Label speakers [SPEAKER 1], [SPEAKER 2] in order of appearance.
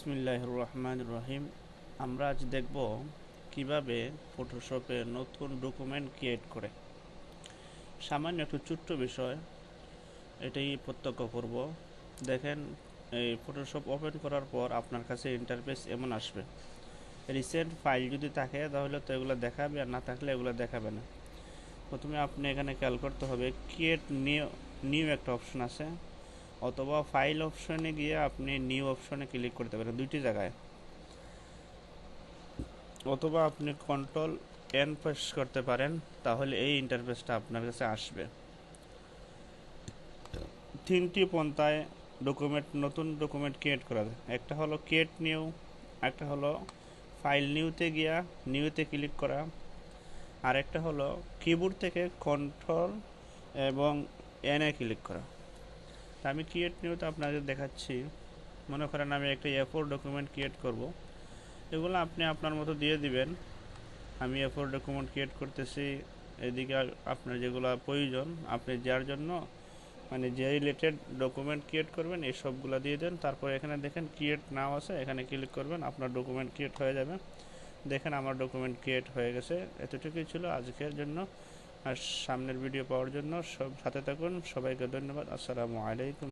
[SPEAKER 1] বিসমিল্লাহির রহমানির রহিম। আমরা আজ দেখব কিভাবে ফটোশপে নতুন ডকুমেন্ট ক্রিয়েট করে। সামান্য একটু ছোট্ট বিষয়, এটাই প্রত্যক্ষ করব। দেখেন, এই ফটোশপ ওপেন করার পর আপনার কাছে ইন্টারফেস এমন আসবে। রিসেন্ট ফাইল যদি থাকে তাহলে তো এগুলো দেখাবে, আর না থাকলে এগুলো দেখাবে না। প্রথমে আপনি এখানে খেয়াল করতে হবে ক্রিয়েট নিউ একটা অপশন আছে, অথবা ফাইল অপশনে গিয়ে আপনি নিউ অপশনে ক্লিক করতে পারেন দুইটি জায়গায়, অথবা আপনি কন্ট্রোল এন প্রেস করতে পারেন, তাহলে এই ইন্টারফেসটা আপনার কাছে আসবে। তিনটি পন্থায় নতুন ডকুমেন্ট ক্রিয়েট করা যায়। একটা হলো ক্রিয়েট নিউ, একটা হলো ফাইল নিউতে গিয়া নিউতে ক্লিক করা, আর একটা হলো কিবোর্ড থেকে কন্ট্রোল এবং এনে ক্লিক করা। তা আমি ক্রিয়েট নিউতে আপনাদের দেখাচ্ছি। মনে করেন আমি একটা A4 ডকুমেন্ট ক্রিয়েট করব। এগুলো আপনি আপনার মতো দিয়ে দিবেন। আমি A4 ডকুমেন্ট ক্রিয়েট করতেছি। এদিকে আপনার যেগুলো প্রয়োজন, আপনি যার জন্য যে রিলেটেড ডকুমেন্ট ক্রিয়েট করবেন এই সবগুলো দিয়ে দেন। তারপর এখানে দেখেন ক্রিয়েট নাও আছে, এখানে ক্লিক করবেন, আপনার ডকুমেন্ট ক্রিয়েট হয়ে যাবে। দেখেন আমার ডকুমেন্ট ক্রিয়েট হয়ে গেছে। এতটুকুই ছিল আজকের জন্য। আর সামনের ভিডিও পাওয়ার জন্য সব সাথে থাকুন। সবাইকে ধন্যবাদ। আসসালামু আলাইকুম।